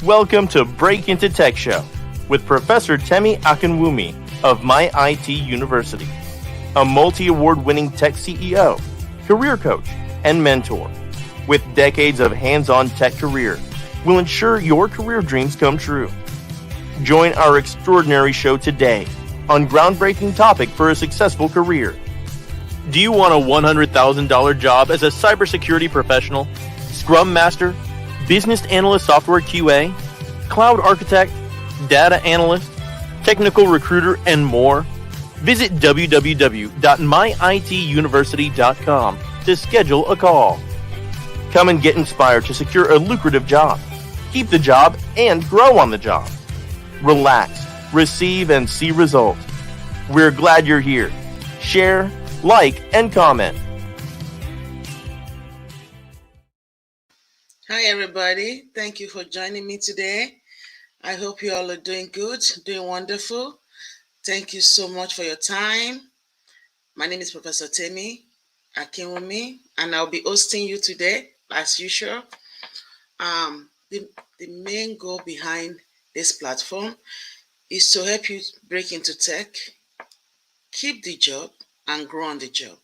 Welcome to Break Into Tech Show with Professor Temi Akinwumi of My IT University, a multi-award-winning tech CEO, career coach, and mentor. With decades of hands-on tech career, will ensure your career dreams come true. Join our extraordinary show today on groundbreaking topic for a successful career. Do you want a $100,000 job as a cybersecurity professional, Scrum Master, Business Analyst Software QA, Cloud Architect, Data Analyst, Technical Recruiter, and more? Visit www.myituniversity.com to schedule a call. Come and get inspired to secure a lucrative job, keep the job, and grow on the job. Relax, receive, and see results. We're glad you're here. Share, like, and comment. Hi, everybody. Thank you for joining me today. I hope you all are doing good, doing wonderful. Thank you so much for your time. My name is Professor Temi Akinwumi, and I'll be hosting you today, as usual. The main goal behind this platform is to help you break into tech, keep the job, and grow on the job.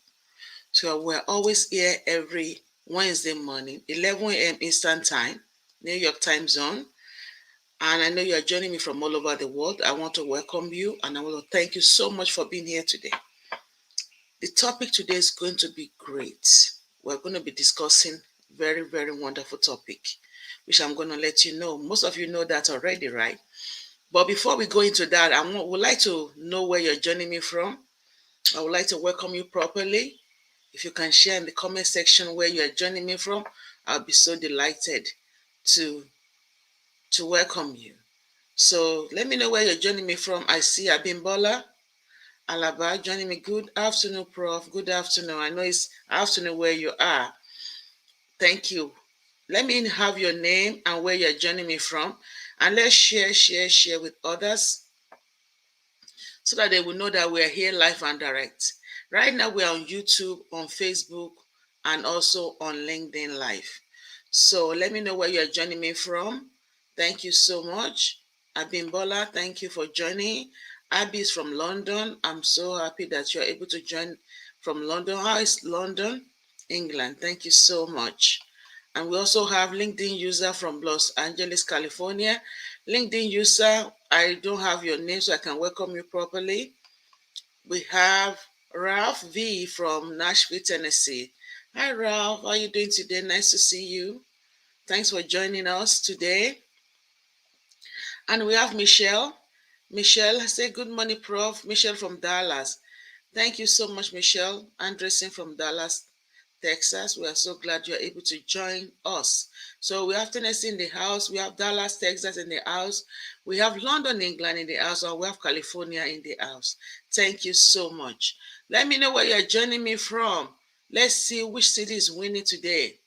So we're always here every Wednesday morning, 11 a.m. Eastern Time, New York time zone. And I know you are joining me from all over the world. I want to welcome you, and I want to thank you so much for being here today. The topic today is going to be great. We're going to be discussing very, very wonderful topic, which I'm going to let you know. Most of you know that already, right? But before we go into that, I would like to know where you're joining me from. I would like to welcome you properly. If you can share in the comment section where you are joining me from, I'll be so delighted to welcome you. So let me know where you're joining me from. I see Abimbola Alaba joining me. Good afternoon, Prof. Good afternoon. I know it's afternoon where you are. Thank you. Let me have your name and where you're joining me from. And let's share with others so that they will know that we are here live and direct. Right now, we are on YouTube, on Facebook, and also on LinkedIn Live. So let me know where you are joining me from. Thank you so much. Abimbola, thank you for joining. Abby is from London. I'm so happy that you're able to join from London. How is London? England. Thank you so much. And we also have LinkedIn user from Los Angeles, California. LinkedIn user, I don't have your name so I can welcome you properly. We have Ralph V from Nashville, Tennessee. Hi, Ralph. How are you doing today? Nice to see you. Thanks for joining us today. And we have Michelle. Michelle, say good morning, Prof. Michelle from Dallas. Thank you so much, Michelle. Anderson from Dallas, Texas. We are so glad you're able to join us. So we have Tennessee in the house. We have Dallas, Texas in the house. We have London, England in the house. And we have California in the house. Thank you so much. Let me know where you're joining me from. Let's see which city is winning today.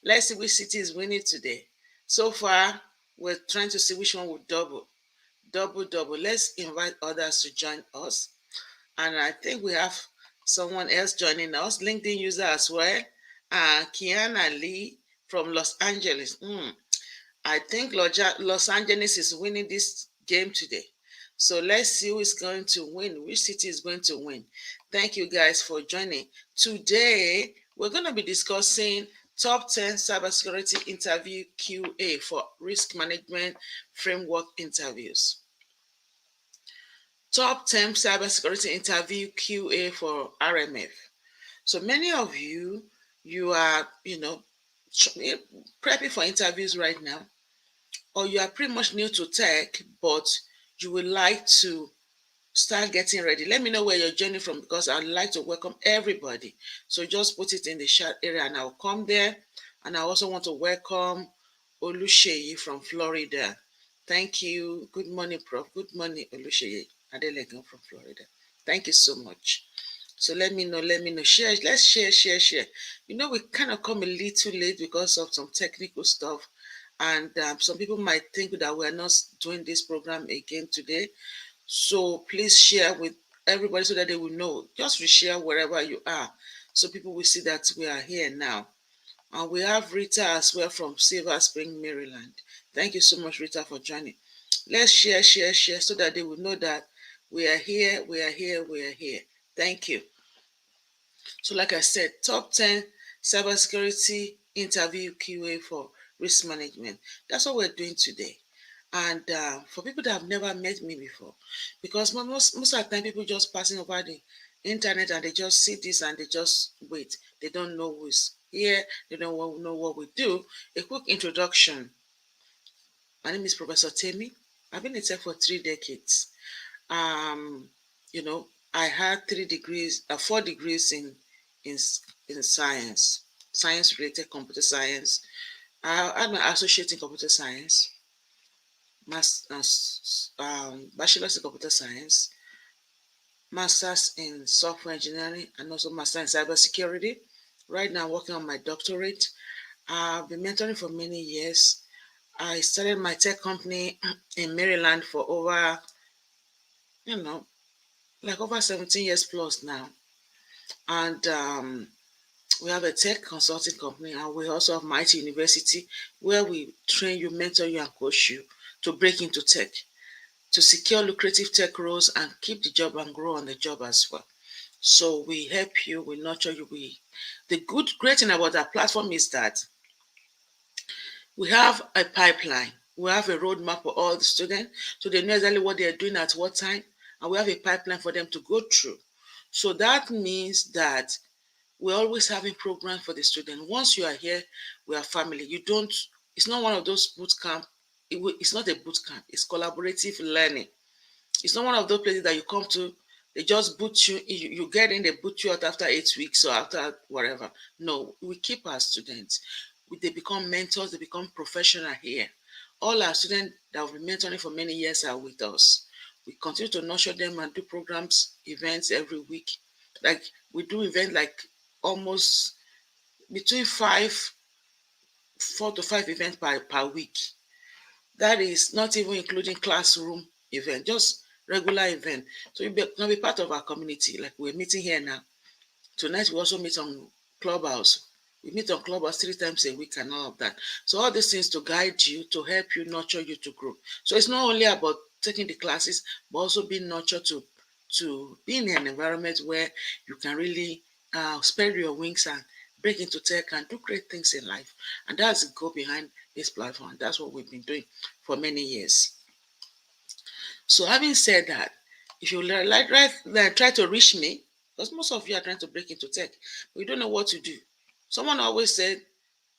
Let's see which city is winning today. So far, we're trying to see which one will double. Let's invite others to join us. And I think we have someone else joining us, LinkedIn user as well. Kiana Lee from Los Angeles. I think Los Angeles is winning this game today. So let's see who is going to win, which city is going to win. Thank you guys for joining. Today, we're going to be discussing Top 10 Cybersecurity Interview Q A for Risk Management Framework Interviews. Top 10 Cybersecurity Interview Q A for RMF. So many of you are, prepping for interviews right now, or you are pretty much new to tech, but you would like to start getting ready. Let me know where you're joining from because I'd like to welcome everybody. So just put it in the chat area and I'll come there. And I also want to welcome Olusheyi from Florida. Thank you. Good morning, Prof. Good morning, Olusheyi Adelegan from Florida. Thank you so much. So let me know. Share. Let's share. We kind of come a little late because of some technical stuff. And some people might think that we're not doing this program again today. So please share with everybody so that they will know. Just reshare wherever you are so people will see that we are here now. And we have Rita as well from Silver Spring, Maryland. Thank you so much, Rita, for joining. Let's share so that they will know that we are here, we are here, we are here. Thank you. So, like I said, top 10 cybersecurity interview Q A for risk management. That's what we're doing today. And for people that have never met me before, because most of the time people just passing over the internet and they just see this and they just wait. They don't know who's here. They don't know what we do. A quick introduction. My name is Professor Temi. I've been in tech for 3 decades. Um, you know, I had 3 degrees, 4 degrees in in science related computer science. I had my associate in computer science, bachelor's in computer science, master's in software engineering, and also master in cybersecurity. Right now, I'm working on my doctorate. I've been mentoring for many years. I started my tech company in Maryland for over, you know, like over 17 years plus now. And we have a tech consulting company, and we also have Mighty University, where we train you, mentor you, and coach you to break into tech, to secure lucrative tech roles and keep the job and grow on the job as well. So we help you, we nurture you. The great thing about our platform is that we have a pipeline. We have a roadmap for all the students, so they know exactly what they are doing at what time, and we have a pipeline for them to go through. So that means that we're always having programs for the student. Once you are here, we are family. You don't. It's not one of those boot camp. It's not a boot camp. It's collaborative learning. It's not one of those places that you come to, they just boot you, you get in, they boot you out after 8 weeks or after whatever. No, we keep our students. They become mentors, they become professional here. All our students that we've been mentoring for many years are with us. We continue to nurture them and do programs, events every week. Like we do events like almost between 4 to 5 events per week. That is not even including classroom event, just regular event. So you can be part of our community. Like we're meeting here now. Tonight we also meet on Clubhouse. We meet on Clubhouse 3 times a week and all of that. So all these things to guide you, to help you, nurture you to grow. So it's not only about taking the classes, but also being nurtured to be in an environment where you can really spread your wings and break into tech and do great things in life. And that's the goal behind this platform. That's what we've been doing for many years. So having said that, if you try to reach me, because most of you are trying to break into tech, but you don't know what to do. Someone always said,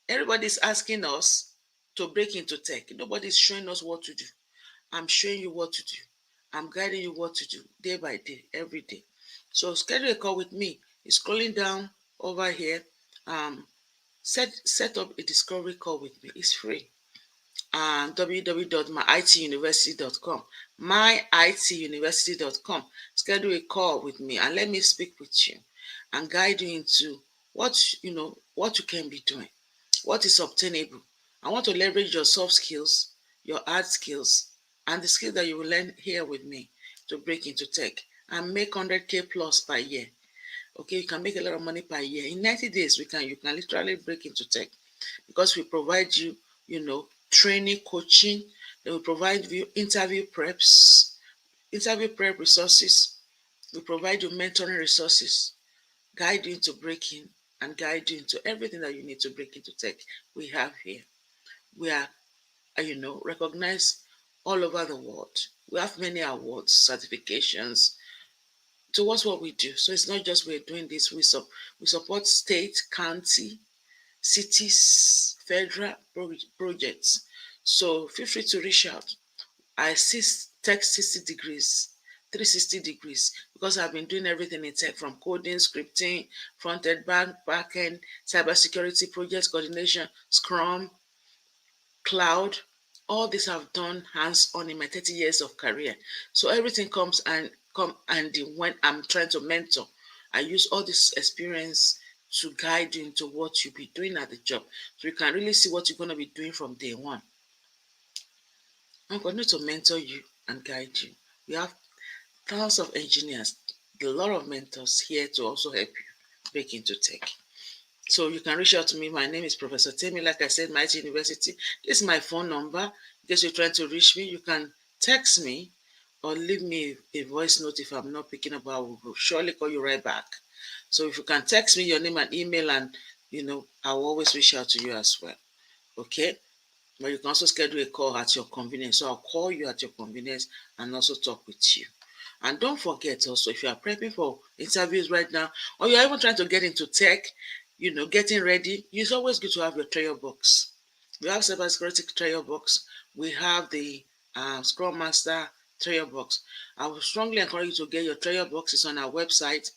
everybody's asking us to break into tech. Nobody's showing us what to do. I'm showing you what to do. I'm guiding you what to do day by day, every day. So schedule a call with me. It's scrolling down over here. Set up a discovery call with me. It's free. www.myituniversity.com, myituniversity.com. Schedule a call with me and let me speak with you and guide you into what you can be doing, what is obtainable. I want to leverage your soft skills, your hard skills, and the skills that you will learn here with me to break into tech and make 100K plus per year. Okay, you can make a lot of money per year. In 90 days, you can literally break into tech because we provide you, training, coaching. They will provide you interview prep resources. We provide you mentoring resources, guide you into breaking and guide you into everything that you need to break into tech. We have here. We are, recognized all over the world. We have many awards, certifications towards what we do. So it's not just we're doing this. We support state, county, cities, federal projects. So feel free to reach out. I tech 60 degrees, 360 degrees, because I've been doing everything in tech from coding, scripting, front end, back end, cybersecurity projects, coordination, Scrum, cloud. All this I've done hands-on in my 30 years of career. So everything comes handy when I'm trying to mentor. I use all this experience to guide you into what you'll be doing at the job. So you can really see what you're going to be doing from day one. I'm going to mentor you and guide you. We have thousands of engineers, a lot of mentors here to also help you break into tech. So you can reach out to me. My name is Professor Temi. Like I said, Mighty University. This is my phone number. In case you're trying to reach me, you can text me or leave me a voice note. If I'm not picking up, I will surely call you right back. So if you can text me your name and email, and I'll always reach out to you as well. Okay? But you can also schedule a call at your convenience. So I'll call you at your convenience and also talk with you. And don't forget also, if you are prepping for interviews right now, or you're even trying to get into tech, getting ready, it's always good to have your trial box. We have cybersecurity trial box. We have the Scrum Master trial box. I would strongly encourage you to get your trial box. It's on our website.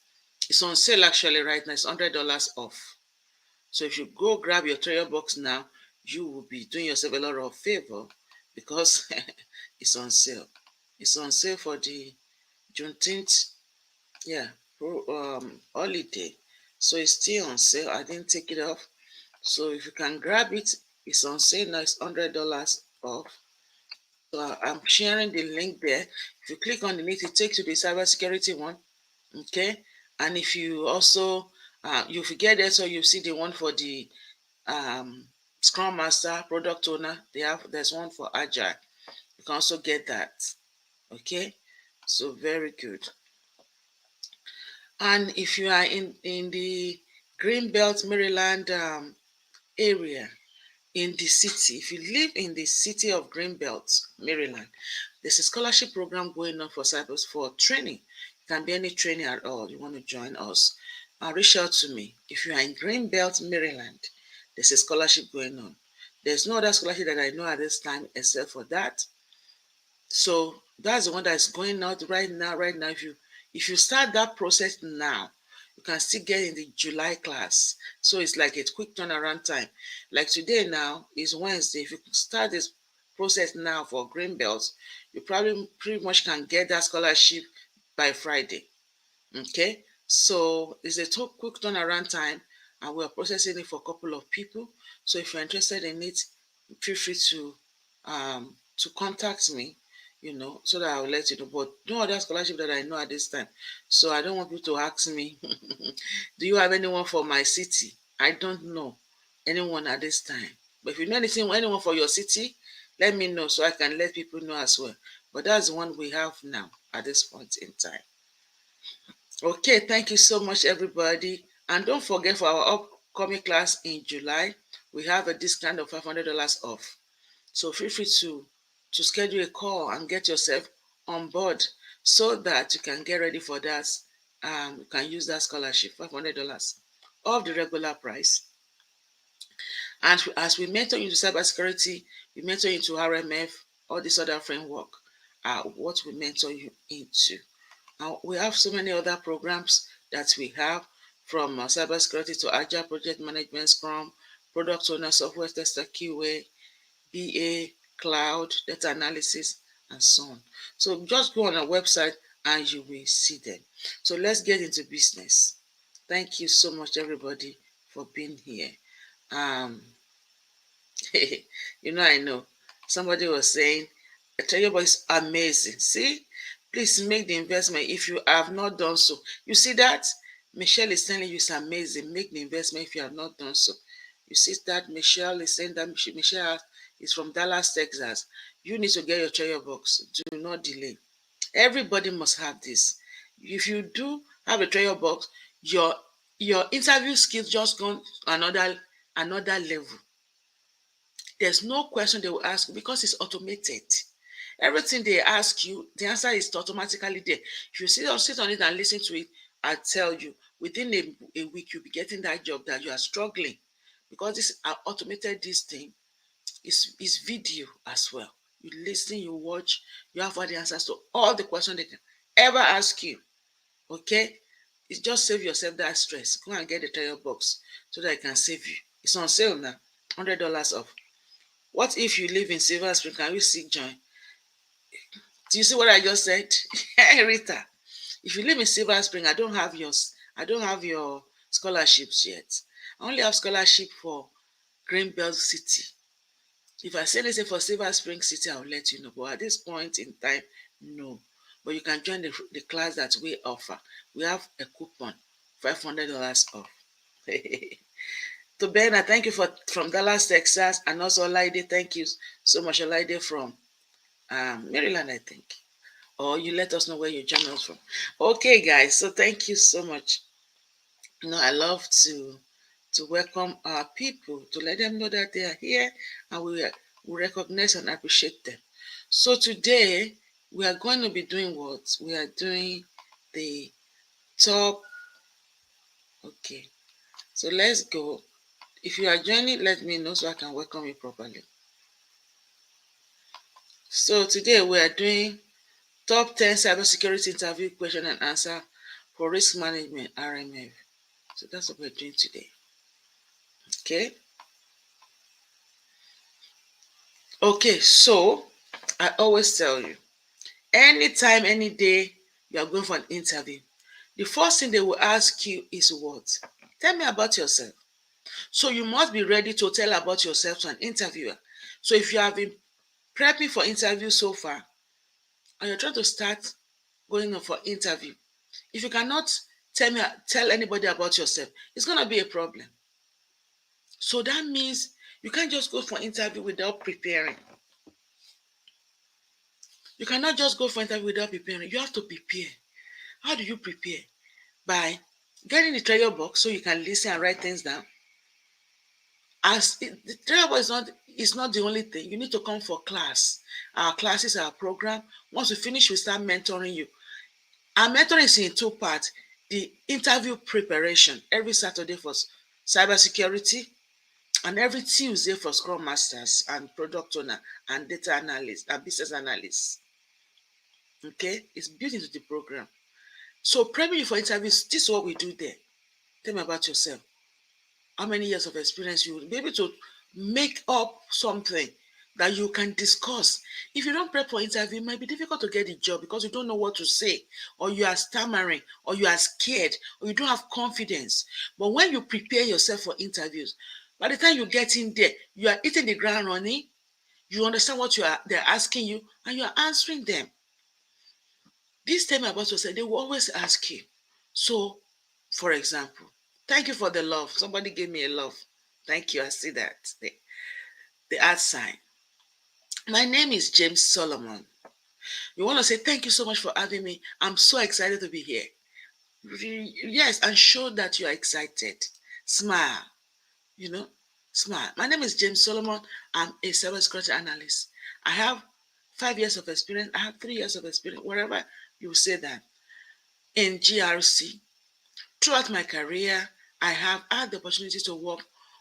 It's on sale actually right now. It's $100 off. So if you go grab your trial box now, you will be doing yourself a lot of favor because it's on sale. It's on sale for the Juneteenth, yeah, holiday. So it's still on sale. I didn't take it off. So if you can grab it, it's on sale now. It's $100 off. So I'm sharing the link there. If you click on the link, it takes you to the cybersecurity one. Okay. And if you also, you forget that, so you see the one for the Scrum Master, Product Owner. There's one for Agile. You can also get that. Okay. So very good. And if you are in the Greenbelt, Maryland area, in the city, if you live in the city of Greenbelt, Maryland, there's a scholarship program going on for cyber for training. It can be any training at all. You want to join us, reach out to me. If you are in Greenbelt, Maryland, there's a scholarship going on. There's no other scholarship that I know at this time except for that. So that's the one that's going out right now. Right now, if you start that process now, you can still get in the July class. So it's like a quick turnaround time. Like today now is Wednesday. If you start this process now for green belts, you probably pretty much can get that scholarship by Friday. Okay, so it's a quick turnaround time, and we're processing it for a couple of people. So if you're interested in it, feel free to contact me, so that I'll let you know. But no other scholarship that I know at this time. So I don't want you to ask me, do you have anyone for my city? I don't know anyone at this time. But if you know anyone for your city, let me know so I can let people know as well. But that's the one we have now at this point in time. Okay, thank you so much, everybody. And don't forget, for our upcoming class in July, we have a discount of $500 off. So feel free to schedule a call and get yourself on board so that you can get ready for that. You can use that scholarship, $500 off the regular price. And as we mentor into cybersecurity, we mentor into RMF, all this other framework are what we mentor you into. We have so many other programs that we have, from cybersecurity to agile project management, Scrum, product owner, software tester, QA, BA, cloud, data analysis, and so on. So just go on our website and you will see them. So let's get into business. Thank you so much, everybody, for being here. Um, I know somebody was saying, a Toyobo is amazing. See, please make the investment if you have not done so. You see that? Michelle is telling you it's amazing. Make the investment if you have not done so. You see that Michelle is saying that Michelle is from Dallas, Texas. You need to get your trial box. Do not delay. Everybody must have this. If you do have a trial box, your interview skills just gone another level. There's no question they will ask you because it's automated. Everything they ask you, the answer is automatically there. If you sit on it and listen to it, I tell you, within a week, you'll be getting that job that you are struggling, because this automated this thing is video as well. You listen, you watch, you have all the answers to all the questions they can ever ask you. Okay? It's just save yourself that stress. Go and get the trial box so that I can save you. It's on sale now, $100 off. What if you live in Silver Spring? Can you seek join? Do you see what I just said? Rita, if you live in Silver Spring, I don't have your scholarships yet. I only have scholarship for Greenbelt City. If I say anything for Silver Spring City, I'll let you know. But at this point in time, no. But you can join the class that we offer. We have a coupon, $500 off. To Bernard, thank you from Dallas, Texas, and also Olaide, thank you so much, Olaide from Maryland, I think. Or you let us know where you join us from. Okay, guys, so thank you so much. I love to welcome our people, to let them know that they are here, and we recognize and appreciate them. So today we are going to be doing what? We are doing the top. Okay, so let's go. If you are joining, let me know so I can welcome you properly. So today we are doing top 10 cybersecurity interview question and answer for risk management, RMF. So that's what we're doing today. Okay. Okay, so I always tell you, anytime, any day you are going for an interview, the first thing they will ask you is what? Tell me about yourself. So you must be ready to tell about yourself to an interviewer. So if you have been prepping for interview so far, and you're trying to start going on for interview, if you cannot tell anybody about yourself, it's gonna be a problem. So that means you can't just go for interview without preparing. You cannot just go for interview without preparing. You have to prepare. How do you prepare? By getting the treasure box so you can listen and write things down. The treasure box is not the only thing. You need to come for class. Our classes, our program. Once we finish, we start mentoring you. Our mentoring is in two parts. The interview preparation every Saturday for cybersecurity, and every Tuesday for Scrum Masters and product owner and data analysts and business analysts. Okay, it's built into the program. So preparing you for interviews, this is what we do there. Tell me about yourself. How many years of experience you will be able to make up something that you can discuss. If you don't prep for interview, it might be difficult to get the job because you don't know what to say, or you are stammering, or you are scared, or you don't have confidence. But when you prepare yourself for interviews, by the time you get in there, you are hitting the ground running, you understand what they're asking you, and you are answering them. This time about yourself, they will always ask you. So, for example, thank you for the love. Somebody gave me a love. Thank you. I see that. The art sign. My name is James Solomon. You want to say thank you so much for having me. I'm so excited to be here. Yes, and show that you are excited. Smile. Smile. My name is James Solomon. I'm a cybersecurity analyst. I have 5 years of experience. I have 3 years of experience, wherever you say that, in GRC. Throughout my career, I have had the opportunity to work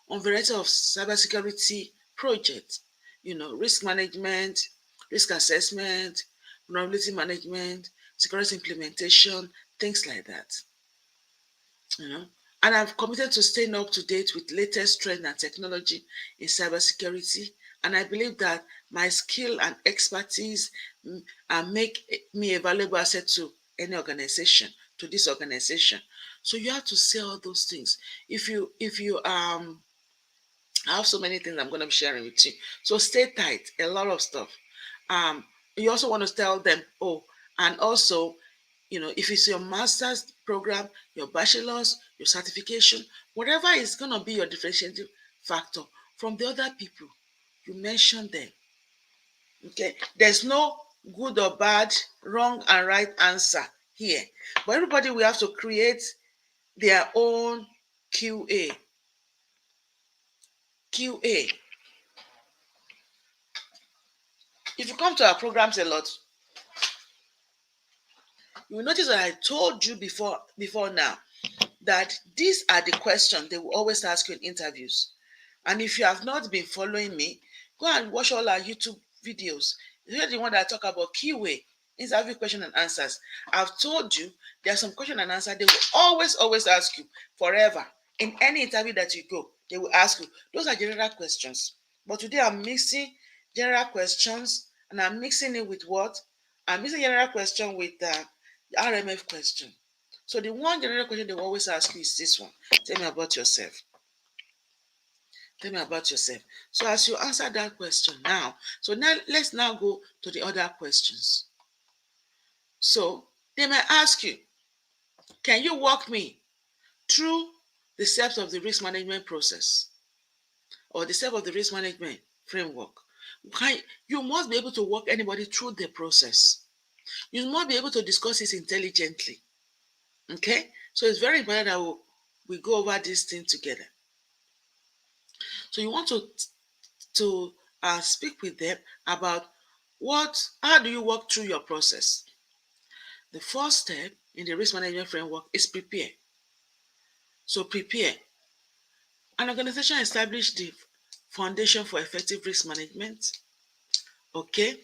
on variety of cybersecurity projects, risk management, risk assessment, vulnerability management, security implementation, things like that. And I'm committed to staying up to date with latest trends and technology in cybersecurity. And I believe that my skill and expertise make me a valuable asset to any organization, to this organization. So you have to say all those things. If you I have so many things I'm going to be sharing with you. So stay tight. A lot of stuff. You also want to tell them, and also, if it's your master's program, your bachelor's, your certification, whatever is going to be your differentiating factor from the other people, you mention them. Okay, there's no good or bad, wrong and right answer here, but everybody will have to create their own QA. QA. If you come to our programs a lot, you will notice that I told you before now that these are the questions they will always ask you in interviews. And if you have not been following me, go and watch all our YouTube videos. Here's the one that I talk about QA, interview question and answers. I've told you there are some question and answer they will always ask you forever. In any interview that you go, they will ask you. Those are general questions. But today I'm mixing general questions and I'm mixing it with what? I'm mixing general question with the RMF question. So the one general question they will always ask you is this one. Tell me about yourself. Tell me about yourself. So as you answer that question now, so now let's now go to the other questions. So they may ask you, can you walk me through the steps of the risk management process or the step of the risk management framework. You must be able to walk anybody through the process. You must be able to discuss it intelligently. Okay? So it's very important that we go over this thing together. So you want to speak with them about how do you work through your process. The first step in the risk management framework is prepare. So prepare. An organization establish the foundation for effective risk management. Okay.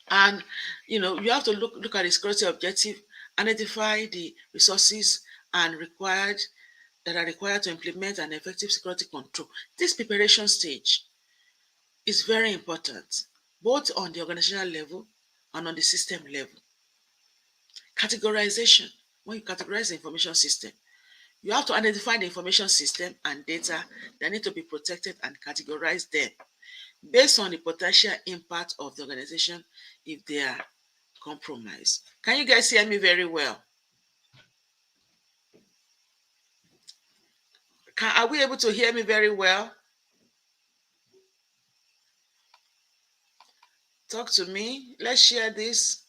And you have to look at the security objective, identify the resources and that are required to implement an effective security control. This preparation stage is very important, both on the organizational level and on the system level. Categorization. When you categorize the information system, you have to identify the information system and data that need to be protected and categorize them based on the potential impact of the organization if they are compromised. Can you guys hear me very well? Are we able to hear me very well? Talk to me. Let's share this.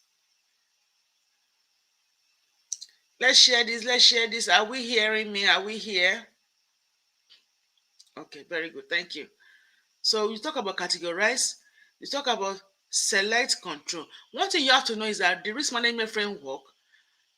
Let's share this. Let's share this. Are we hearing me? Are we here? Okay, very good. Thank you. So you talk about categorize, you talk about select, control. One thing you have to know is that the risk management framework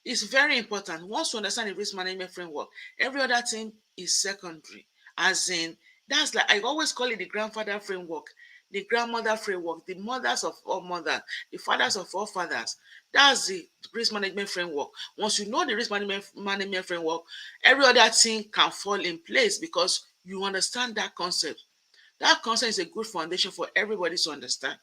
is very important. Once you understand the risk management framework, every other thing is secondary. As in, that's like I always call it the grandfather framework, the grandmother framework, the mothers of all mothers, the fathers of all fathers. That's the risk management framework. Once you know the risk management framework, every other thing can fall in place because you understand that concept. That concept is a good foundation for everybody to understand.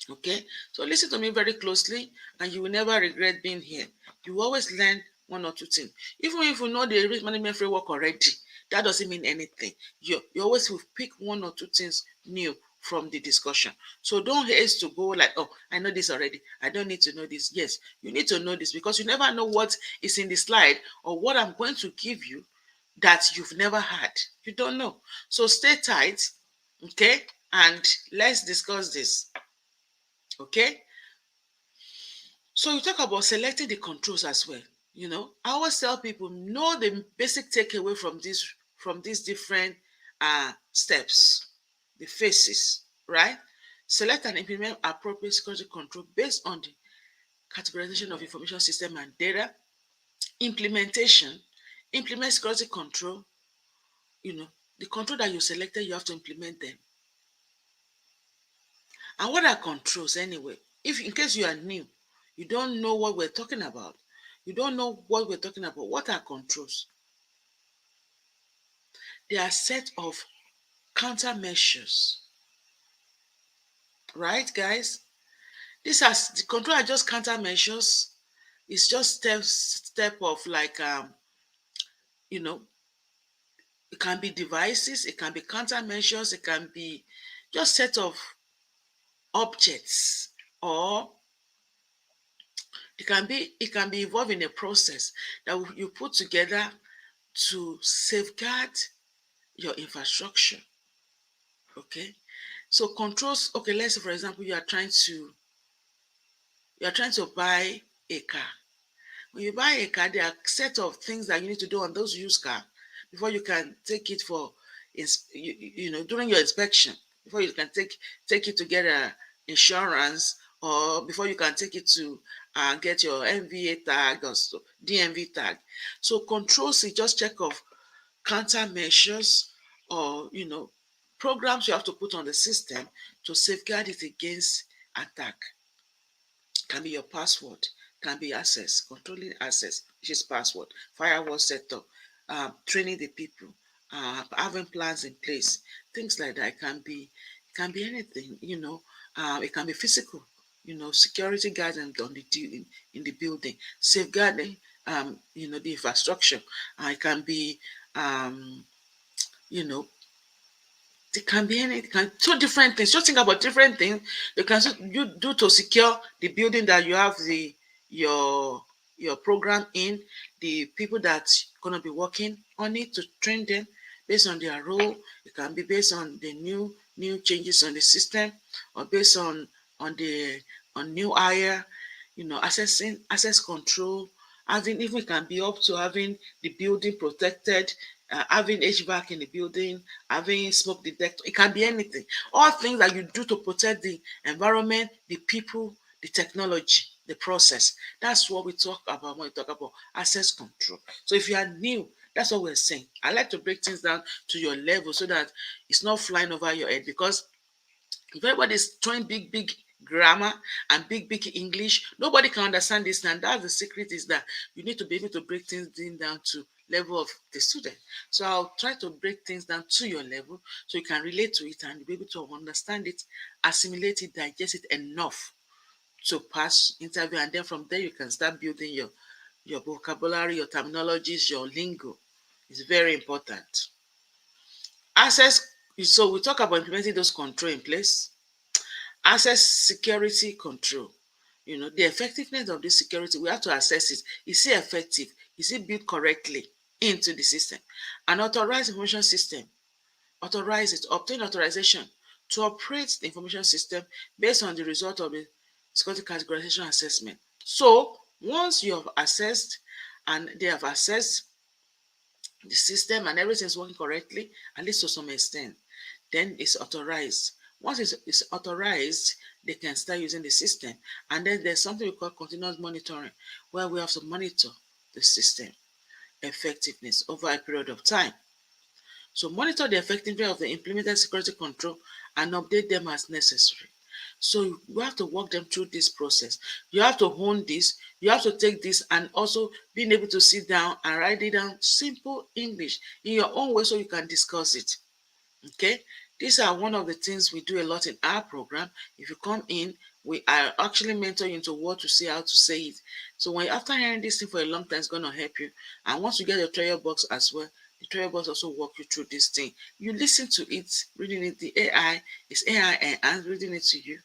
Okay, so listen to me very closely and you will never regret being here. You always learn one or two things. Even if you know the risk management framework already, that doesn't mean anything. You always will pick one or two things new from the discussion. So don't haste to go like, oh, I know this already. I don't need to know this. Yes, you need to know this because you never know what is in the slide or what I'm going to give you that you've never had. You don't know. So stay tight, okay? And let's discuss this. Okay, so you talk about selecting the controls as well. I always tell people know the basic takeaway from these different steps, the phases, right? Select and implement appropriate security control based on the categorization of information system and data. Implementation, implement security control. The control that you selected, you have to implement them. And what are controls anyway? If in case you are new, you don't know what we're talking about. You don't know what we're talking about. What are controls? They are a set of countermeasures. Right, guys? These are the control are just countermeasures. It's just step of like it can be devices, it can be countermeasures, it can be just set of objects, or it can be involved in a process that you put together to safeguard your infrastructure. Okay, so controls. Okay, let's say for example you are trying to buy a car. When you buy a car, there are a set of things that you need to do on those used car before you can take it for during your inspection, before you can take it to get a insurance, or before you can take it to get your MVA tag or so, DMV tag. So controls is just check of countermeasures or programs you have to put on the system to safeguard it against attack. Can be your password, can be access, controlling access, which is password, firewall setup, training the people, having plans in place, things like that. It can be anything. It can be physical. Security guidance on in the building, safeguarding, the infrastructure. It can be, it can be anything. Two different things. Just think about different things you do to secure the building that you have your your program in, the people that's going to be working on it, to train them based on their role. It can be based on the new changes on the system, or based on the on new hire, assessing access control, having, even it can be up to having the building protected, having HVAC in the building, having smoke detector. It can be anything. All things that you do to protect the environment, the people, the technology, the process. That's what we talk about when we talk about access control. So if you are new, that's what we're saying. I like to break things down to your level so that it's not flying over your head, because if everybody's throwing big grammar and big English, nobody can understand this. And that's the secret, is that you need to be able to break things down to level of the student. So I'll try to break things down to your level so you can relate to it and be able to understand it, assimilate it, digest it enough to pass interview. And then from there you can start building your vocabulary, your terminologies, your lingo. It's very important. Access, so we talk about implementing those control in place. Access security control. The effectiveness of this security, we have to assess it. Is it effective? Is it built correctly into the system? An authorized information system, authorize it, obtain authorization to operate the information system based on the result of the security categorization assessment. So once you have assessed, and they have assessed the system and everything is working correctly, at least to some extent, then it's authorized. Once it's authorized, they can start using the system. And then there's something we call continuous monitoring, where we have to monitor the system effectiveness over a period of time. So monitor the effectiveness of the implemented security control and update them as necessary. So you have to walk them through this process. You have to hone this. You have to take this, and also being able to sit down and write it down simple English in your own way so you can discuss it. Okay, these are one of the things we do a lot in our program. If you come in, we are actually mentor you into what to say, how to say it. So when after hearing this thing for a long time, it's going to help you. And once you get your trial box as well, the trial box also walk you through this thing. You listen to it, reading it. The AI is AI and reading it to you.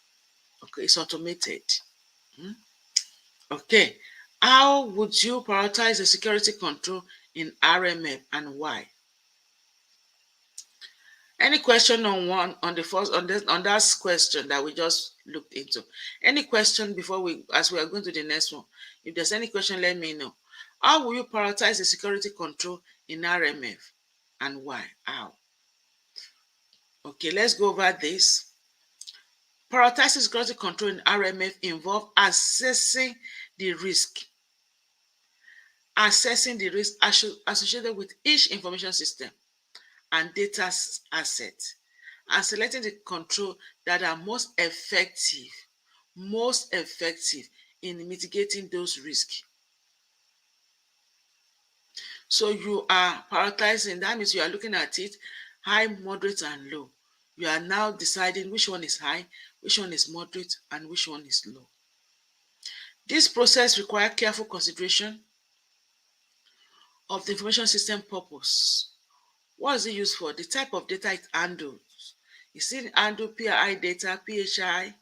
Okay, it's automated. Okay, how would you prioritize the security control in RMF, and why? Any question on the first on that question that we just looked into? Any question before we, as we are going to the next one? If there's any question, let me know. How will you prioritize the security control in RMF, and why? How? Okay, let's go over this. Prioritizing security control in RMF involve assessing the risk associated with each information system and data asset, and selecting the control that are most effective in mitigating those risks. So you are prioritizing. That means you are looking at it high, moderate, and low. You are now deciding which one is high, which one is moderate, and which one is low. This process requires careful consideration of the information system purpose. What is it used for? The type of data it handles. Is it handle PII data, PHI?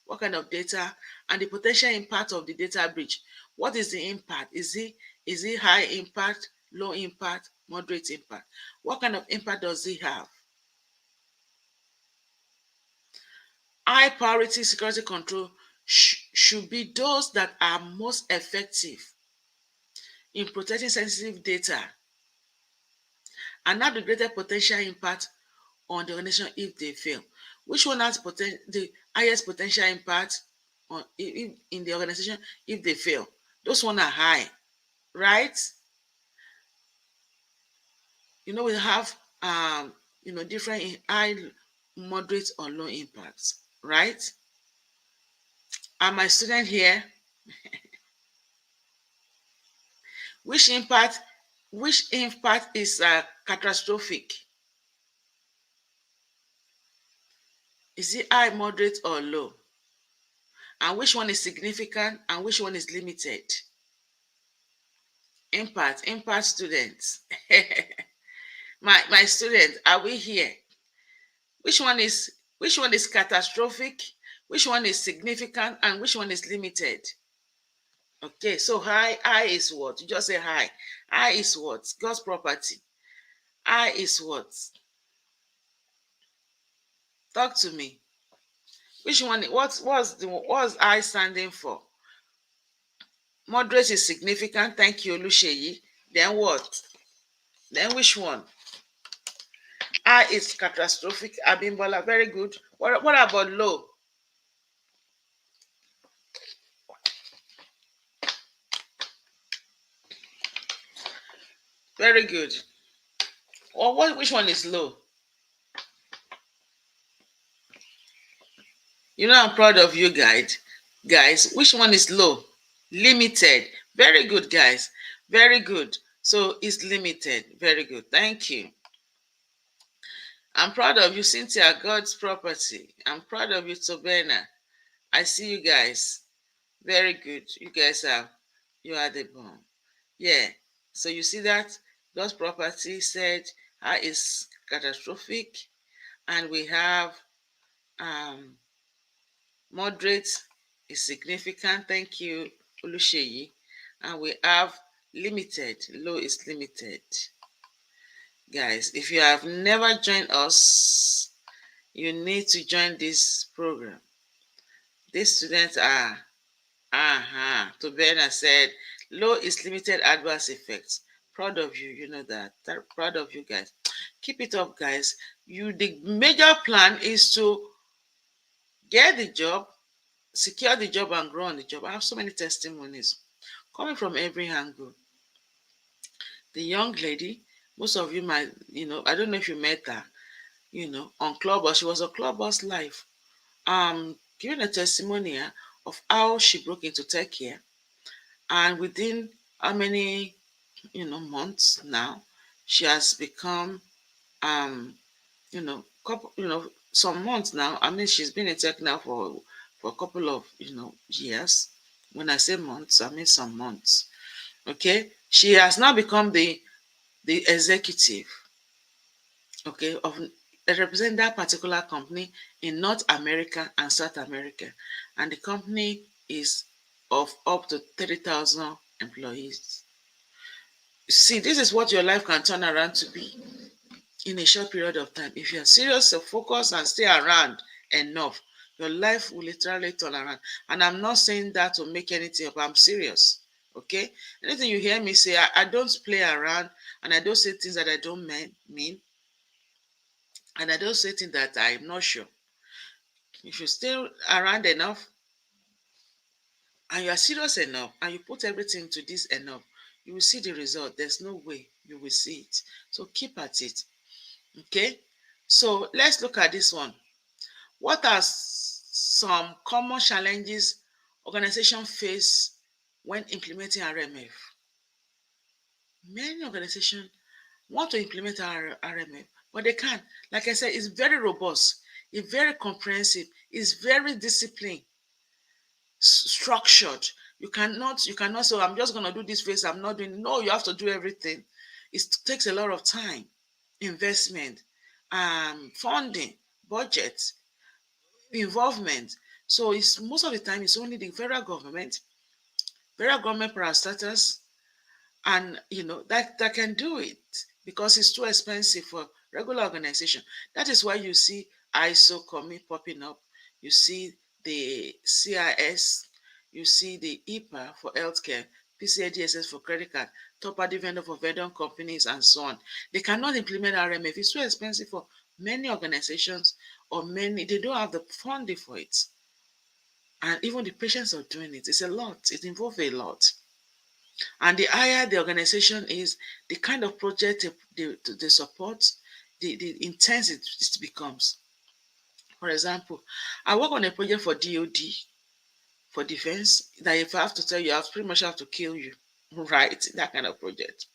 What kind of data? And the potential impact of the data breach. What is the impact? Is it high impact, low impact, moderate impact? What kind of impact does it have? High priority security control should be those that are most effective in protecting sensitive data and have the greatest potential impact on the organization if they fail. Which one has the highest potential impact on in the organization if they fail? Those one are high, right? We have different high, moderate, or low impacts, right? Are my student here? Which impact is catastrophic? Is it high, moderate, or low? And which one is significant and which one is limited? Impact students. my students, are we here? Which one is catastrophic? Which one is significant? And which one is limited? Okay, so I is what? You just say hi. I is what? God's property. I is what? Talk to me. Which one? What's I standing for? Moderate is significant. Thank you, Oluseyi. Then what? Then which one? I is catastrophic. Abimbola, very good. What about low? Very good. Or which one is low? You know, I'm proud of you guys. Guys, which one is low? Limited. Very good, guys. Very good. So it's limited. Very good. Thank you. I'm proud of you, Cynthia, God's property. I'm proud of you, Tobena. I see you guys. Very good. You are the bomb. Yeah. So you see that God's property said is catastrophic, and we have um, moderate is significant. Thank you, Oluseyi. And we have limited. Low is limited. Guys, if you have never joined us, you need to join this program. These students are, Tobena said, low is limited adverse effects. Proud of you, you know that. Proud of you guys. Keep it up, guys. The major plan is to get the job, secure the job, and grow on the job. I have so many testimonies coming from every angle. The young lady, most of you might, I don't know if you met her, on Clubhouse. She was on Clubhouse Live, giving a testimony of how she broke into tech here, and within how many, months now, she has become, couple, some months now. I mean, she's been in tech now for a couple of, years. When I say months, I mean some months. Okay, she has now become the executive, okay, of represent that particular company in North America and South America, and the company is of up to 30,000 employees. See, this is what your life can turn around to be in a short period of time. If you are serious, so focus and stay around enough, your life will literally turn around. And I'm not saying that to make anything up. I'm serious. Okay? Anything you hear me say, I don't play around, and I don't say things that I don't mean, and I don't say things that I'm not sure. If you stay around enough and you are serious enough and you put everything into this enough, you will see the result. There's no way you will see it. So keep at it. Okay? So let's look at this one. What are some common challenges organizations face when implementing RMF? Many organizations want to implement RMF, but they can't. Like I said, it's very robust, it's very comprehensive, it's very disciplined, structured. You cannot say, I'm just going to do this phase, I'm not doing. No, you have to do everything. It takes a lot of time, investment, funding, budget, involvement. So it's most of the time it's only the federal government parastatals, and that can do it, because it's too expensive for regular organization. That is why you see ISO popping up, you see the CIS, you see the EPA for healthcare, PCI for credit card, third-party vendor for vendor companies, and so on. They cannot implement RMF. It's too expensive for many organizations, or they don't have the funding for it. And even the patience of doing it is a lot. It involves a lot. And the higher the organization is, the kind of project they support, the intense it becomes. For example, I work on a project for DOD, for defense, that if I have to tell you, I pretty much have to kill you, right? That kind of project.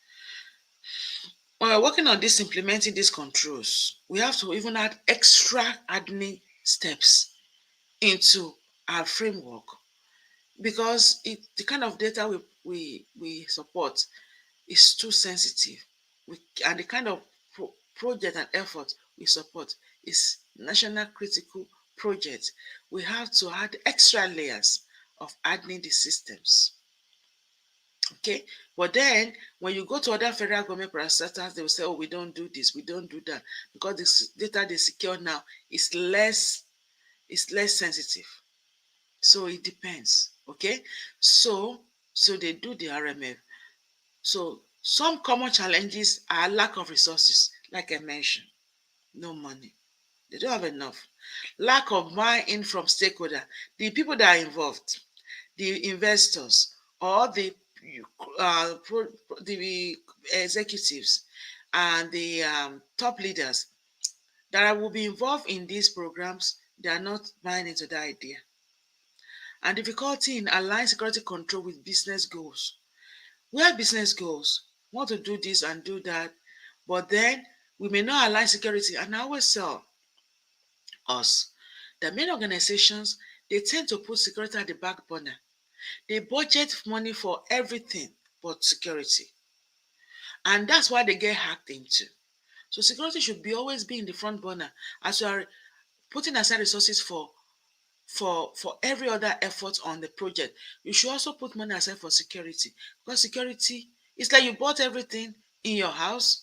When we're working on this, implementing these controls, we have to even add extra admin steps into our framework, because the kind of data we support is too sensitive. And the kind of project and effort we support is national critical project. We have to add extra layers of adding the systems. Okay, but then when you go to other federal government parastatals, they will say, "Oh, we don't do this, we don't do that," because the data they secure now is less sensitive. So it depends. Okay, so they do the RMF. So some common challenges are lack of resources, like I mentioned, no money. They don't have enough. Lack of buy-in from stakeholder, the people that are involved, the investors, or the executives and the top leaders that will be involved in these programs. They are not buying into the idea. And difficulty in aligning security control with business goals. We have business goals, want to do this and do that, but then we may not align security. And I always tell us that many organizations, they tend to put security at the back burner. They budget money for everything but security. And that's why they get hacked into. So security should be always be in the front burner as you are putting aside resources for every other effort on the project. You should also put money aside for security, because security is like you bought everything in your house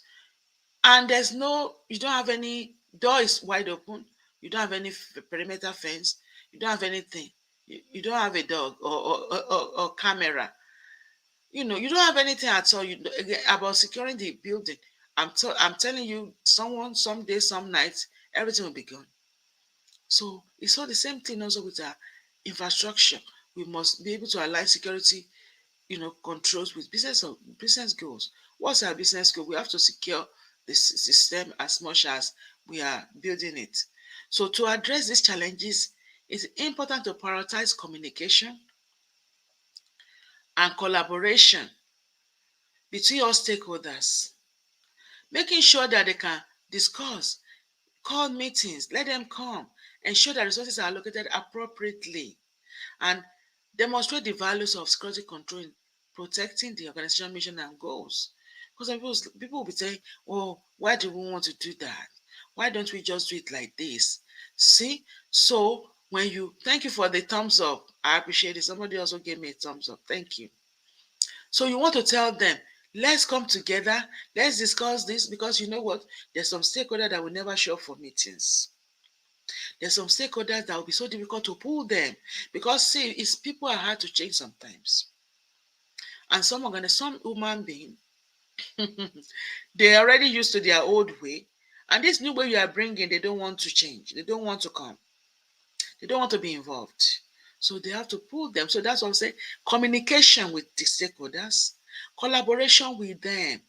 and you don't have any door is wide open, you don't have any perimeter fence, you don't have anything, you don't have a dog or camera, you don't have anything at all. About securing the building. I'm telling you, someone someday, some night, everything will be gone. So it's all the same thing also with our infrastructure. We must be able to align security, controls with business goals. What's our business goal? We have to secure the system as much as we are building it. So to address these challenges, it's important to prioritize communication and collaboration between all stakeholders, making sure that they can discuss, call meetings, let them come, ensure that resources are allocated appropriately, and demonstrate the values of security control in protecting the organizational mission and goals. Because people will be saying, "Oh, why do we want to do that? Why don't we just do it like this?" See, so thank you for the thumbs up. I appreciate it. Somebody also gave me a thumbs up. Thank you. So you want to tell them, let's come together, let's discuss this, because you know what? There's some stakeholders that will never show up for meetings. There's some stakeholders that will be so difficult to pull them, because see, it's people are hard to change sometimes. And some human being, they're already used to their old way. And this new way you are bringing, they don't want to change. They don't want to come. They don't want to be involved. So they have to pull them. So that's what I'm saying. Communication with the stakeholders, collaboration with them,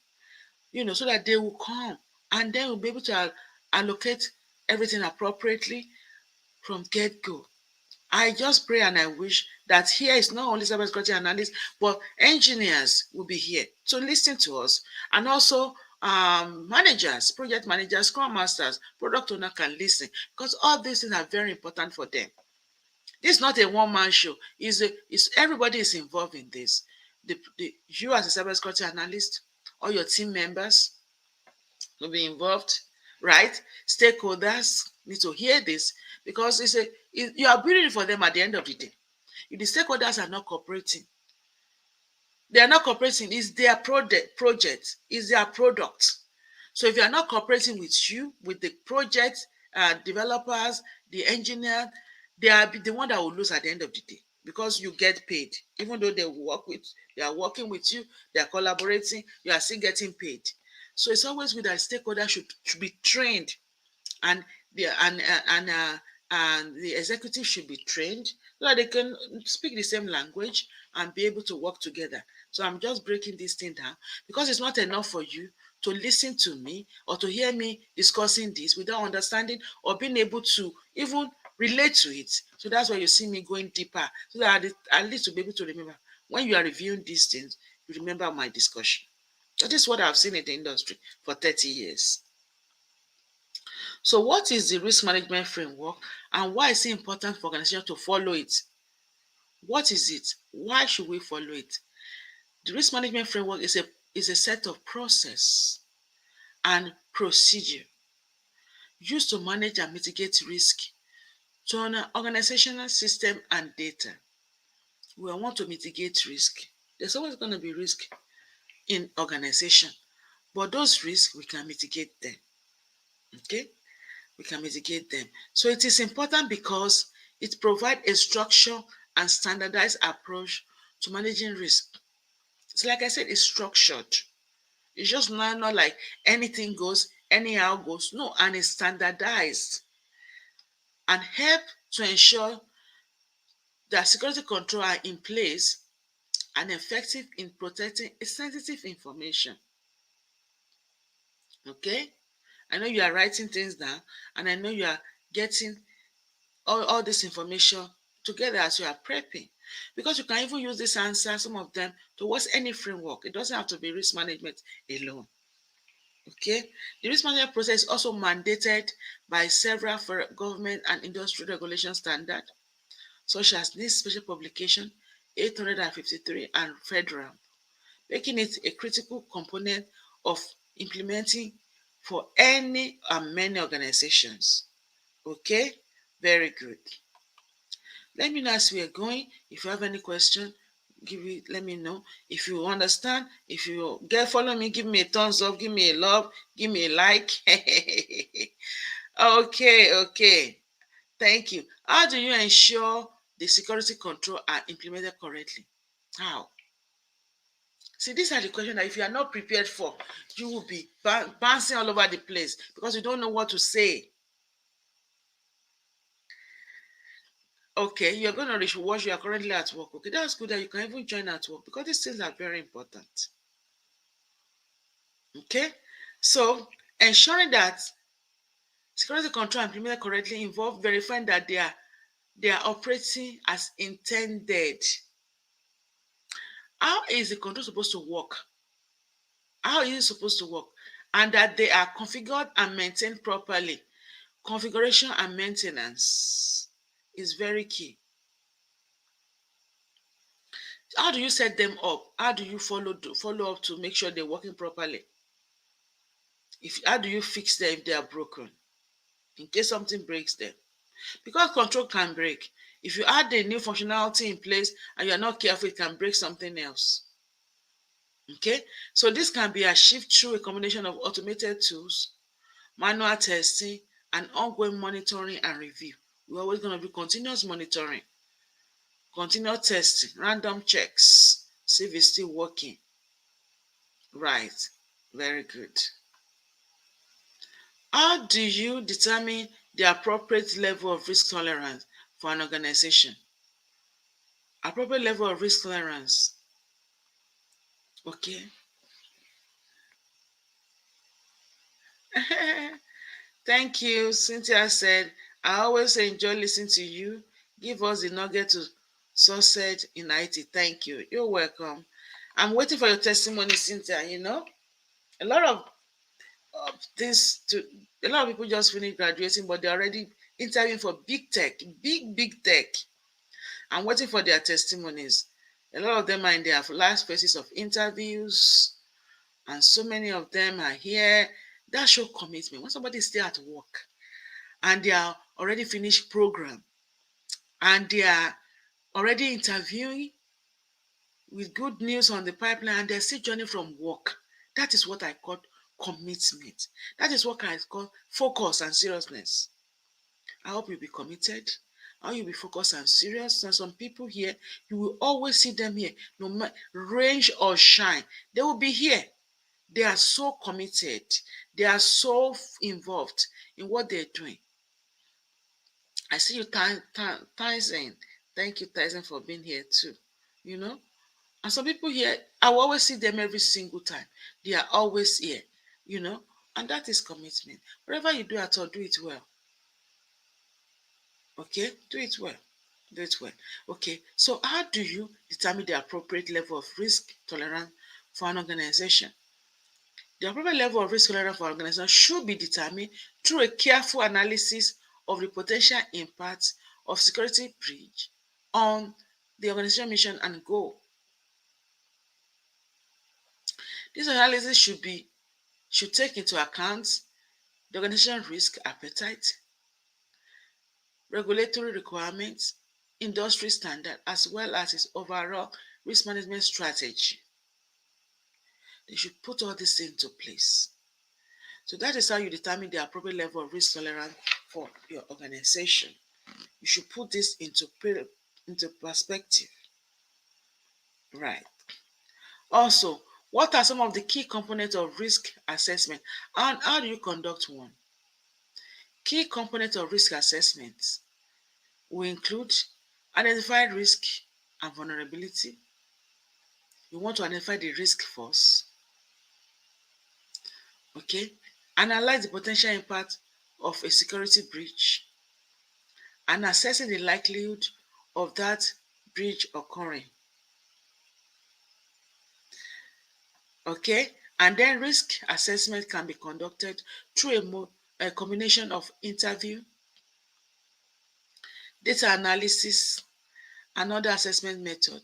so that they will come, and then we'll be able to allocate everything appropriately from get-go. I just pray and I wish that here is not only cybersecurity analysts, but engineers will be here to listen to us, and also managers, project managers, scrum masters, product owner can listen, because all these things are very important for them. This is not a one-man show. Everybody is involved in this. You as a cybersecurity analyst, all your team members will be involved, right? Stakeholders need to hear this, because you are building it for them at the end of the day. If the stakeholders are not cooperating, it's their project, it's their product. So if you are not cooperating with the project developers, the engineer, they are the one that will lose at the end of the day, because you get paid. Even though they are working with you, they are collaborating, you are still getting paid. So it's always good that stakeholders should be trained, and the executive should be trained, so that they can speak the same language and be able to work together. So I'm just breaking this thing down, because it's not enough for you to listen to me or to hear me discussing this without understanding or being able to even relate to it. So that's why you see me going deeper, so that at least to be able to remember when you are reviewing these things, you remember my discussion. That is what I've seen in the industry for 30 years. So what is the risk management framework, and why is it important for organizations to follow it? What is it? Why should we follow it? The risk management framework is a set of process and procedure used to manage and mitigate risk to an organizational system and data. We want to mitigate risk. There's always going to be risk in organization, but those risks, we can mitigate them. Okay? We can mitigate them. So it is important because it provides a structure and standardized approach to managing risk. So like I said, it's structured. It's just not like anything goes, anyhow goes. No, and it's standardized and help to ensure that security control are in place and effective in protecting sensitive information. Okay? I know you are writing things down and I know you are getting all this information together as you are prepping. Because you can even use this answer, some of them, towards any framework. It doesn't have to be risk management alone. Okay? The risk management process is also mandated by several government and industry regulation standards, such as this special publication 853 and federal, making it a critical component of implementing for any and many organizations. Okay, very good. Let me know as we are going. If you have any question, let me know. If you understand, if you follow me, give me a thumbs up, give me a love, give me a like. Okay. Thank you. How do you ensure the security control are implemented correctly? How? See, these are the questions that if you are not prepared for, you will be bouncing all over the place because you don't know what to say. Okay, you're going to watch, you are currently at work. Okay, that's good that you can even join at work because these things are very important. Okay, so ensuring that security control implemented correctly involve verifying that they are operating as intended. How is the control supposed to work? How is it supposed to work? And that they are configured and maintained properly. Configuration and maintenance is very key. How do you set them up? How do you follow up to make sure they're working properly? How do you fix them if they are broken? In case something breaks them. Because control can break. If you add a new functionality in place and you are not careful, it can break something else. Okay, so this can be achieved through a combination of automated tools, manual testing, and ongoing monitoring and review. We're always going to do continuous monitoring, continuous testing, random checks, see if it's still working. Right, very good. How do you determine the appropriate level of risk tolerance for an organization? Appropriate level of risk tolerance. Okay. Thank you. Cynthia said, I always enjoy listening to you. Give us the nugget to success in IT. Thank you. You're welcome. I'm waiting for your testimony, Cynthia. You know, a lot of a lot of people just finished graduating, but they're already interviewing for big tech, big tech. I'm waiting for their testimonies. A lot of them are in their last phases of interviews, and so many of them are here. That shows commitment. When somebody is still at work and they are already finished program and they are already interviewing with good news on the pipeline and they're still joining from work, that is what I call commitment. That is what I call focus and seriousness. I hope you'll be committed. I hope you'll be focused and serious. And some people here, you will always see them here, no matter rain or shine, they will be here. They are so committed. They are so involved in what they're doing. I see you, Tyson. Thank you, Tyson, for being here too. You know, and some people here, I will always see them every single time. They are always here. You know, and that is commitment. Whatever you do at all, do it well. Okay, do it well. Do it well. Okay, so how do you determine the appropriate level of risk tolerance for an organization? The appropriate level of risk tolerance for an organization should be determined through a careful analysis of the potential impact of security breach on the organization mission and goal. This analysis should take into account the organization risk appetite, regulatory requirements, industry standard, as well as its overall risk management strategy. They should put all this into place. So that is how you determine the appropriate level of risk tolerance for your organization. You should put this into perspective. Right. Also, what are some of the key components of risk assessment and how do you conduct one? Key components of risk assessment will include identify risk and vulnerability. You want to identify the risk first. Okay. Analyze the potential impact of a security breach and assessing the likelihood of that breach occurring. Okay. And then risk assessment can be conducted through a combination of interview, data analysis, and other assessment method,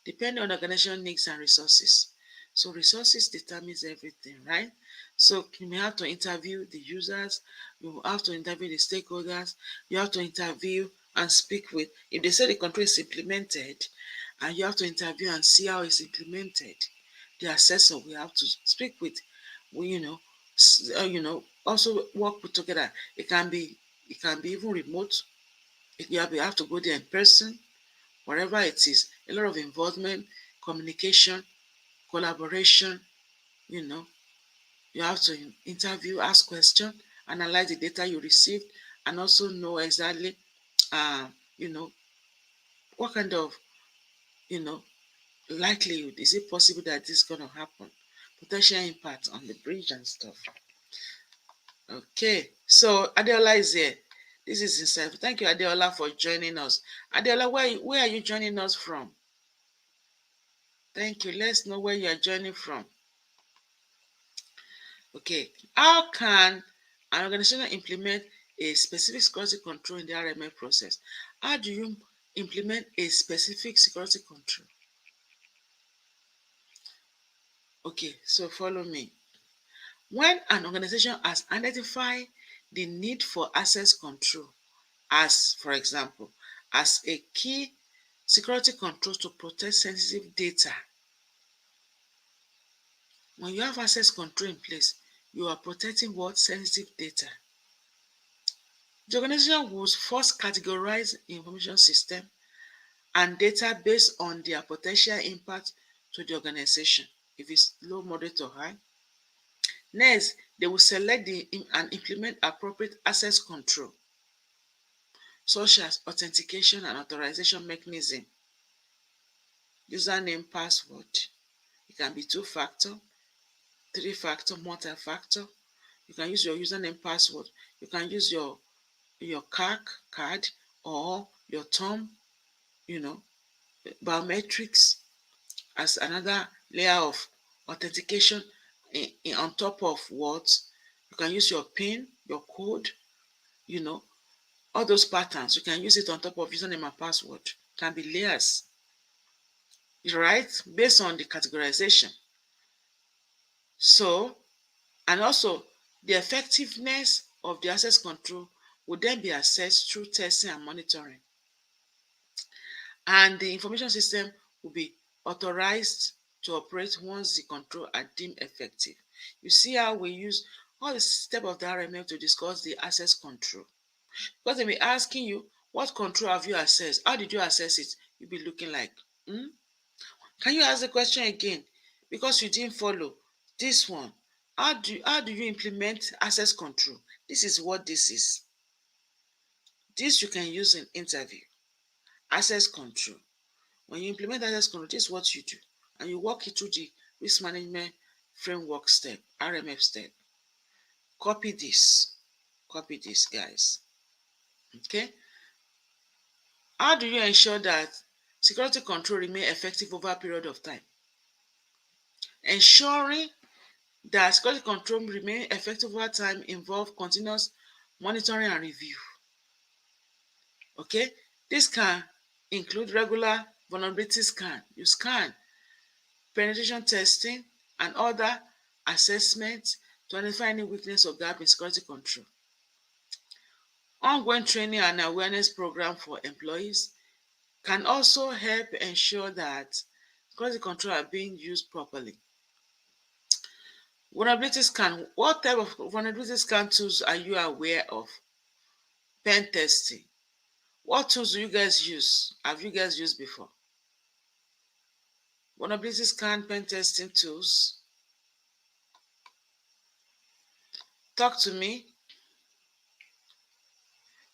depending on organization needs and resources. So resources determines everything, right? So you may have to interview the users, you have to interview the stakeholders, you have to interview and speak with, if they say the control is implemented, and you have to interview and see how it's implemented, the assessor we have to speak with, we, also work together. It can be even remote. You have to go there in person, wherever it is, a lot of involvement, communication, collaboration, you know, you have to interview, ask questions, analyze the data you received, and also know exactly, uh, you know, what kind of, you know, likelihood is it possible that this is going to happen, potential impact on the bridge and stuff. Okay, so Adeola is here. This is himself. Thank you, Adeola, for joining us. Adeola, where are you joining us from? Thank you. Let's know where you are joining from. Okay, how can an organization implement a specific security control in the RMF process? How do you implement a specific security control? Okay, so follow me. When an organization has identified the need for access control, as for example, as a key security control to protect sensitive data, when you have access control in place, you are protecting what? Sensitive data. The organization will first categorize information system and data based on their potential impact to the organization, if it's low, moderate, or high. Next, they will select and implement appropriate access control, such as authentication and authorization mechanism, username, password. It can be 2-factor, 3-factor, multi-factor. You can use your username, password. You can use your card or your thumb, biometrics as another layer of authentication on top of what you can use your PIN, your code, all those patterns. You can use it on top of username and password. Can be layers, right? Based on the categorization. So, and also the effectiveness of the access control will then be assessed through testing and monitoring. And the information system will be authorized to operate once the control are deemed effective. You see how we use all the steps of the RMF to discuss the access control. Because they'll be asking you, what control have you accessed? How did you access it? You'll be looking like, Can you ask the question again? Because you didn't follow this one. How do you implement access control? This is what this is. This you can use in interview. Access control. When you implement access control, this is what you do. And you walk it through the risk management framework step, RMF step. Copy this. Copy this, guys. Okay? How do you ensure that security control remain effective over a period of time? Ensuring that security control remain effective over time involve continuous monitoring and review. Okay? This can include regular vulnerability scan. You scan, penetration testing, and other assessments to identify any weakness or gap in security control. Ongoing training and awareness program for employees can also help ensure that quality control are being used properly. Vulnerability scan. What type of vulnerability scan tools are you aware of? Pen testing. What tools do you guys use? Have you guys used before? Vulnerability scan, pen testing tools. Talk to me.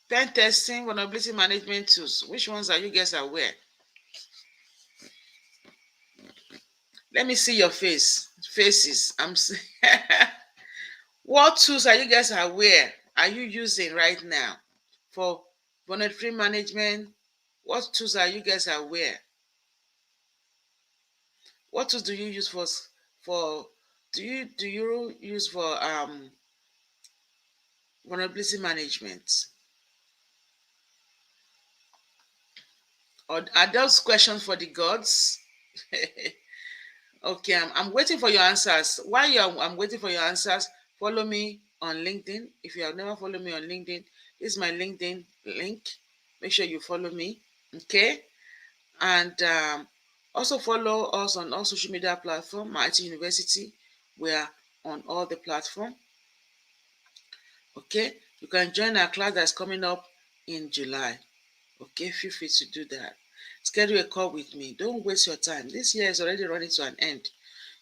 Pen testing, vulnerability management tools. Which ones are you guys aware? Let me see your faces. What tools are you guys aware? Are you using right now for vulnerability management? What tools are you guys aware? What tools do you use for do you use for vulnerability management? Or are those questions for the gods? Okay, I'm waiting for your answers. While I'm waiting for your answers, follow me on LinkedIn. If you have never followed me on LinkedIn, this is my LinkedIn link. Make sure you follow me. Okay, and also follow us on all social media platforms. My IT University, we are on all the platforms. Okay, you can join our class that's coming up in July. Okay, feel free to do that. Schedule a call with me. Don't waste your time. This year is already running to an end.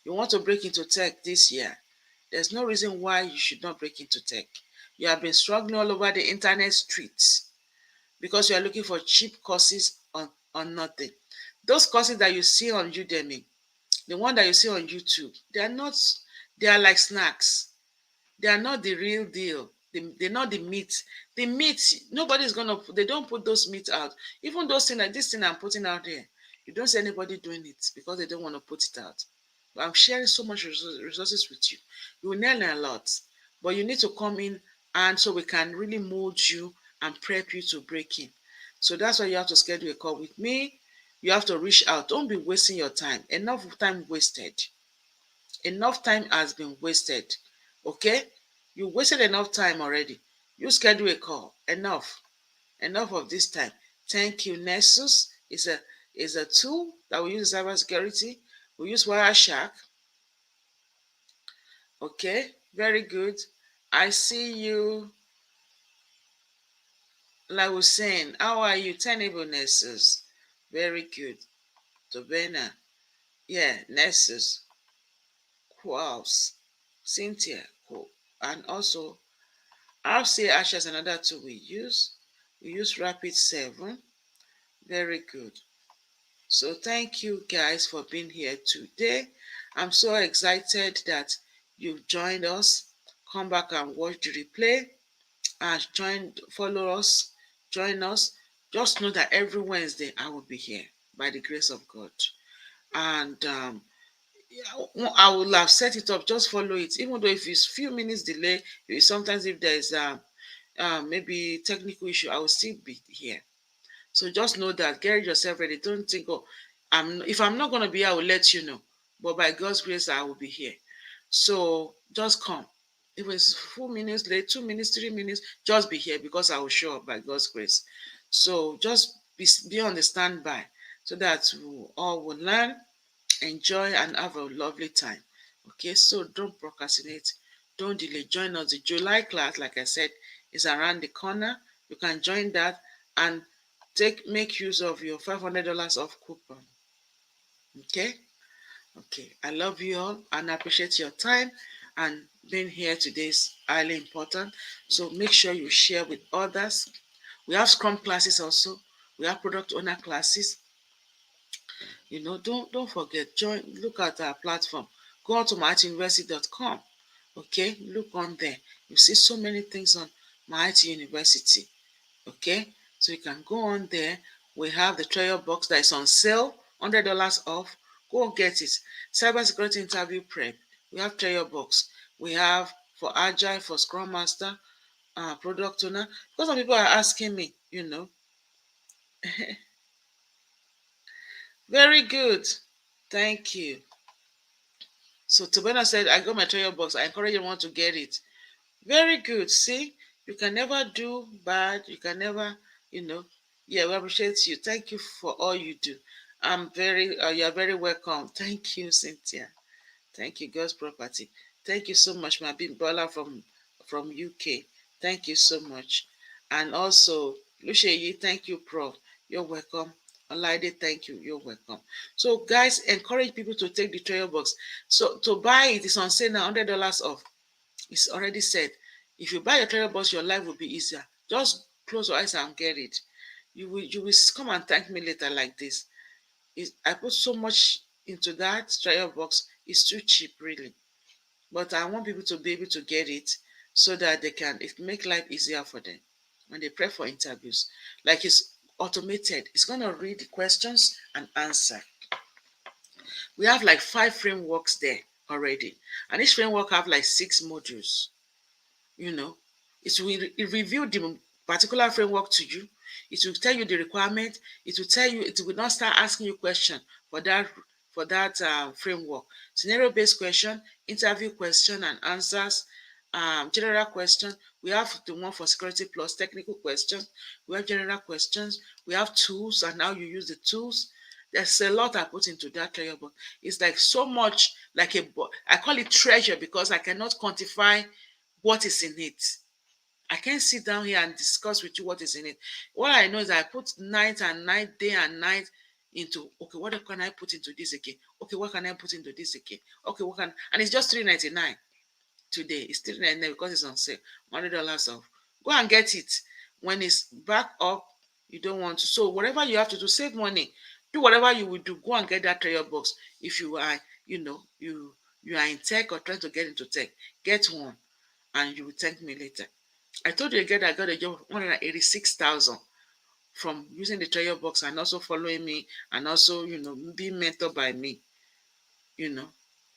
You want to break into tech this year. There's no reason why you should not break into tech. You have been struggling all over the internet streets because you are looking for cheap courses on nothing. Those courses that you see on Udemy, the one that you see on YouTube, they are like snacks. They are not the real deal. They're not the meat. The meat, nobody's gonna, they don't put those meat out. Even those things like this thing I'm putting out here, you don't see anybody doing it because they don't want to put it out. But I'm sharing so much resources with you. You will learn a lot. But you need to come in and so we can really mold you and prep you to break in. So that's why you have to schedule a call with me. You have to reach out. Don't be wasting your time. Enough time wasted. Enough time has been wasted. Okay? You wasted enough time already. You schedule a call. Enough of this time. Thank you. Nessus is a tool that we use in cybersecurity. We use Wireshark. Okay, very good. I see you. Like I was saying, how are you? Tenable Nessus. Very good. Tobena. Yeah, Nessus. Quals. Cynthia. Cool. And also RC Ash is another tool we use. We use Rapid 7. Very good. So thank you guys for being here today. I'm so excited that you've joined us. Come back and watch the replay and follow us, join us. Just know that every Wednesday I will be here by the grace of God. And I will have set it up. Just follow it, even though if it's few minutes delay, sometimes if there is maybe technical issue, I will still be here. So just know that, get yourself ready. Don't think, oh, if I'm not going to be here, I will let you know. But by God's grace, I will be here. So just come. If it's 4 minutes late, 2 minutes, 3 minutes, just be here because I will show up by God's grace. So just be on the standby so that we all will learn, enjoy, and have a lovely time. Okay, so don't procrastinate. Don't delay. Join us. The July class, like I said, is around the corner. You can join that and make use of your $500 off coupon. Okay. I love you all and I appreciate your time, and being here today is highly important. So make sure you share with others. We have Scrum classes also. We have product owner classes. Don't forget, look at our platform. Go on to myituniversity.com. Okay, look on there. You see so many things on My IT University. Okay, so you can go on there. We have the trial box that is on sale, $100 off. Go and get it. Cybersecurity interview prep. We have trial box. We have for agile, for scrum master, product owner. Because some people are asking me, Very good. Thank you. So Tobena said, I got my trial box. I encourage everyone to get it. Very good. See, you can never do bad. You can never, Yeah, we appreciate you. Thank you for all you do. you're very welcome. Thank you, Cynthia. Thank you, God's property. Thank you so much, my big brother from UK. Thank you so much. And also, Lucia, thank you, Prof. You're welcome. Olaide, thank you. You're welcome. So, guys, encourage people to take the trail box. So, to buy it is on sale now, $100 off. It's already said. If you buy your trail box, your life will be easier. Just close your eyes and get it. You will come and thank me later like this. I put so much into that trial box. It's too cheap, really. But I want people to be able to get it so that they can it make life easier for them when they prep for interviews. Like it's automated. It's gonna read the questions and answer. We have like 5 frameworks there already, and each framework have like 6 modules. you know it review the particular framework to you. It will tell you the requirement. It will not start asking you question for that framework. Scenario based question, interview question and answers, general question. We have the one for security plus technical questions. We have general questions. We have tools and how you use the tools. There's a lot I put into that trial, but it's like so much like I call it treasure because I cannot quantify what is in it. I can't sit down here and discuss with you what is in it. What I know is I put night and night, day and night into, okay, what can I put into this again? Okay, what can I put into this again? Okay, and it's just $3.99 today. It's $3.99 because it's on sale. $100 off. Go and get it. When it's back up, you don't want to. So whatever you have to do, save money. Do whatever you will do. Go and get that trial box. If you are, you are in tech or trying to get into tech, get one and you will thank me later. I told you again I got a job of 186,000 from using the trial box and also following me and also, being mentored by me, you know.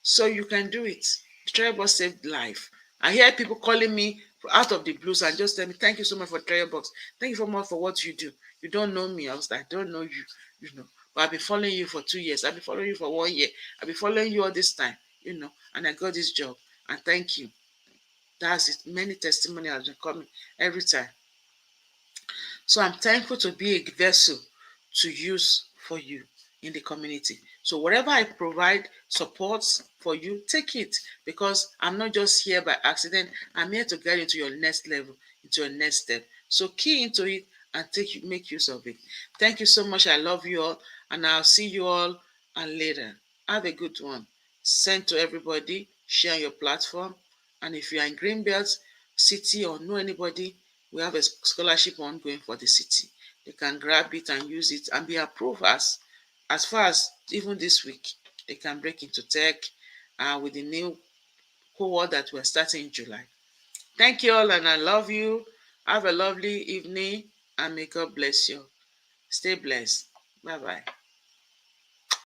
So you can do it. The trial box saved life. I hear people calling me out of the blues and just tell me, thank you so much for trial box. Thank you so much for what you do. You don't know me. I was like, I don't know you, But I've been following you for 2 years. I've been following you for 1 year. I've been following you all this time, and I got this job. And thank you. That's it. Many testimonies have been coming every time. So I'm thankful to be a vessel to use for you in the community. So whatever I provide support for you, take it because I'm not just here by accident. I'm here to get into your next level, into your next step. So key into it and make use of it. Thank you so much. I love you all, and I'll see you all and later. Have a good one. Send to everybody, share your platform. And if you are in Greenbelt City or know anybody, we have a scholarship ongoing for the city. They can grab it and use it and be approved as far as even this week. They can break into tech with the new cohort that we're starting in July. Thank you all, and I love you. Have a lovely evening, and may God bless you. Stay blessed. Bye-bye.